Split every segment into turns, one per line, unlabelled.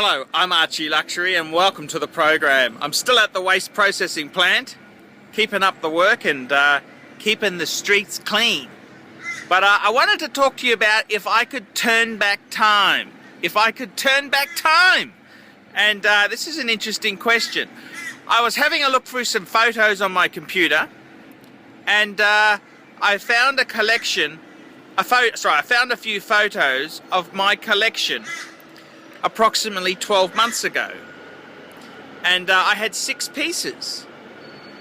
Hello, I'm Archie Luxury and welcome to the program. I'm still at the waste processing plant, keeping up the work and keeping the streets clean. But I wanted to talk to you about if I could turn back time. If I could turn back time! And this is an interesting question. I was having a look through some photos on my computer and I found a collection, I found a few photos of my collection approximately 12 months ago, and I had 6 pieces,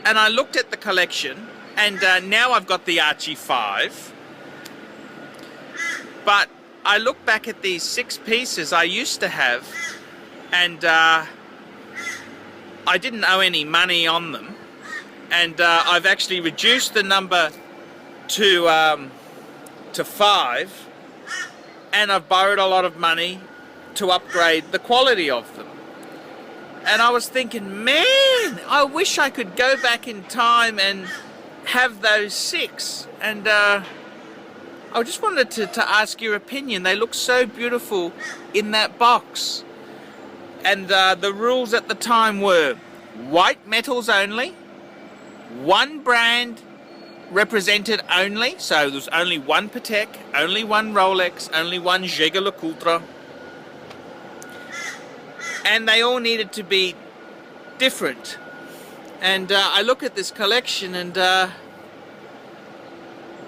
and I looked at the collection and now I've got the Archie 5, but I look back at these 6 pieces I used to have, and I didn't owe any money on them, and I've actually reduced the number to 5, and I've borrowed a lot of money to upgrade the quality of them. And I was thinking, man, I wish I could go back in time and have those 6. And I just wanted to ask your opinion. They look so beautiful in that box. And the rules at the time were white metals only, one brand represented only, so there's only one Patek, only one Rolex, only one Jaeger-LeCoultre, and they all needed to be different. And I look at this collection and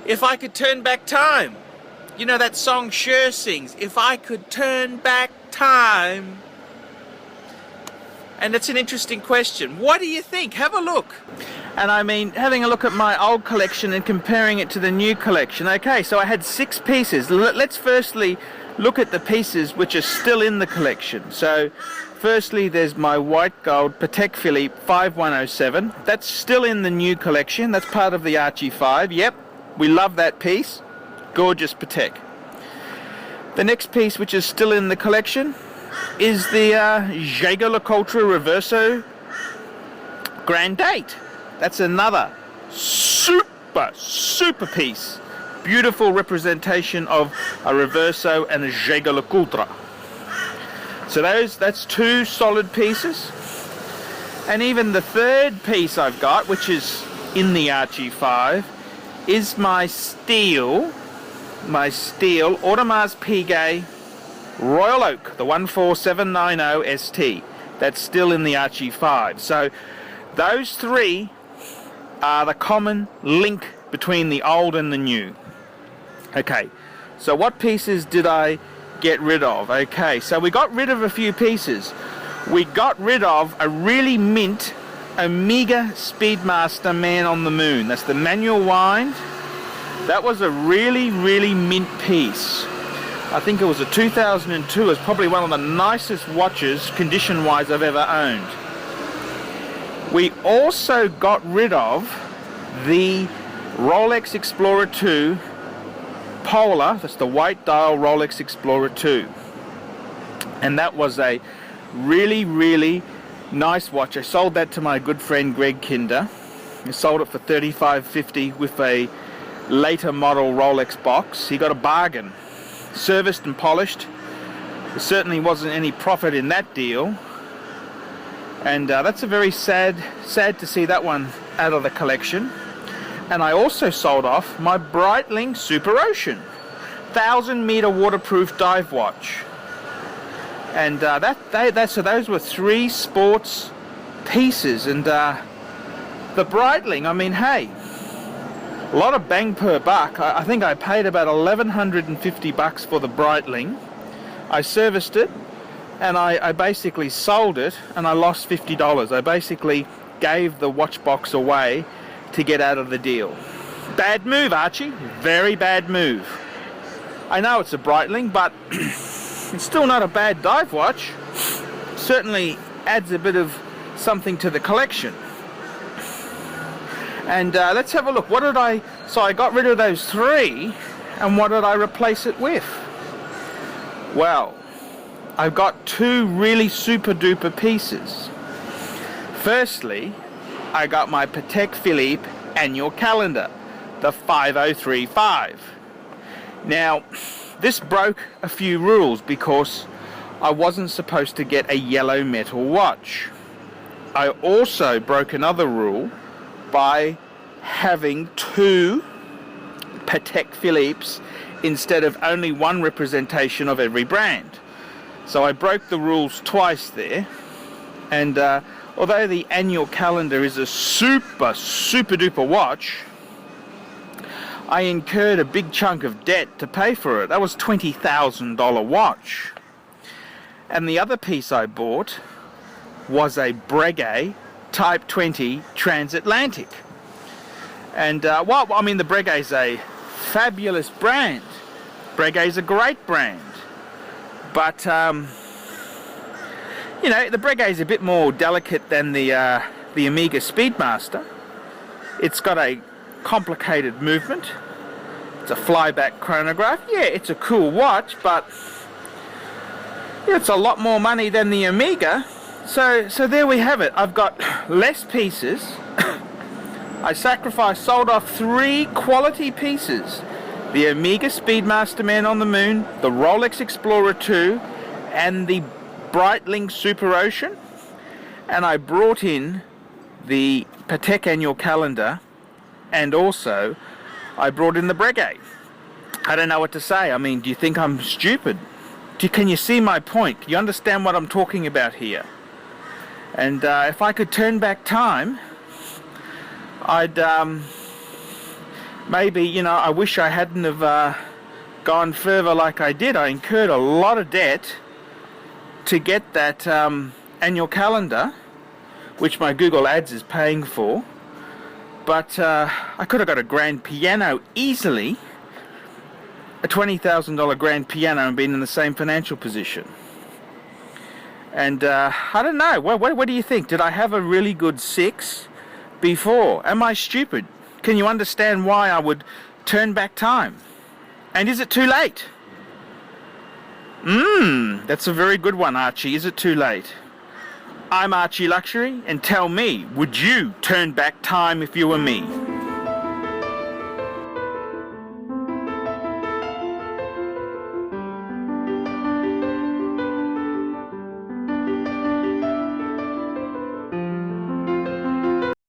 if I could turn back time, you know that song Cher sings, if I could turn back time. And it's an interesting question. What do you think? Have a look. And I mean, having a look at my old collection and comparing it to the new collection. Okay, so I had 6 pieces. Let's firstly look at the pieces which are still in the collection. So firstly, there's my white gold Patek Philippe 5107. That's still in the new collection. That's part of the Archie 5. Yep, we love that piece. Gorgeous Patek. The next piece which is still in the collection is the Jaeger-LeCoultre Reverso Grand Date. That's another super piece. Beautiful representation of a Reverso and a Jaeger-LeCoultre. So that's 2 solid pieces. And even the third piece I've got, which is in the Archie 5, is my steel Audemars Piguet Royal Oak, the 14790 ST. That's still in the Archie 5. So those 3 are the common link between the old and the new. Okay, so what pieces did I get rid of? Okay, so we got rid of a few pieces. We got rid of a really mint Omega Speedmaster Man on the Moon. That's the manual wind. That was a really mint piece. I think it was a 2002. It's probably one of the nicest watches, condition-wise, I've ever owned. We also got rid of the Rolex Explorer 2 Polar. That's the white dial Rolex Explorer 2. And that was a really nice watch. I sold that to my good friend Greg Kinder. I sold it for $35.50 with a later model Rolex box. He got a bargain. Serviced and polished. There certainly wasn't any profit in that deal. And that's a very sad to see that one out of the collection. And I also sold off my Breitling Super Ocean 1,000-meter waterproof dive watch. And so those were 3 sports pieces. And the Breitling, I mean, hey, a lot of bang per buck. I think I paid about $1,150 for the Breitling. I serviced it, and I basically sold it, and I lost $50. I basically gave the watch box away to get out of the deal. Bad move, Archie. Very bad move. I know it's a Breitling, but it's still not a bad dive watch. Certainly adds a bit of something to the collection. And let's have a look. So I got rid of those 3, and what did I replace it with? Well, I've got 2 really super duper pieces. Firstly, I got my Patek Philippe annual calendar, the 5035. Now, this broke a few rules because I wasn't supposed to get a yellow metal watch. I also broke another rule by having 2 Patek Philippe's instead of only one representation of every brand. So I broke the rules twice there, and although the annual calendar is a super duper watch, I incurred a big chunk of debt to pay for it. That was $20,000 watch. And the other piece I bought was a Breguet Type 20 Transatlantic. And well, I mean, the Breguet's a fabulous brand. Breguet's a great brand. But you know, the Breguet's a bit more delicate than the Omega Speedmaster. It's got a complicated movement. It's a flyback chronograph. Yeah, it's a cool watch, but it's a lot more money than the Omega. So there we have it. I've got less pieces. I sold off 3 quality pieces. The Omega Speedmaster Man on the Moon, the Rolex Explorer 2, and the Breitling Super Ocean. And I brought in the Patek Annual Calendar, and also I brought in the Breguet. I don't know what to say. I mean, do you think I'm stupid? Can you see my point? You understand what I'm talking about here? And if I could turn back time, I'd maybe, you know, I wish I hadn't have gone further like I did. I incurred a lot of debt to get that annual calendar, which my Google Ads is paying for. But I could have got a grand piano easily, a $20,000 grand piano, and been in the same financial position. And I don't know, what do you think? Did I have a really good 6 before? Am I stupid? Can you understand why I would turn back time? And is it too late? That's a very good one, Archie. Is it too late? I'm Archie Luxury, and tell me, would you turn back time if you were me?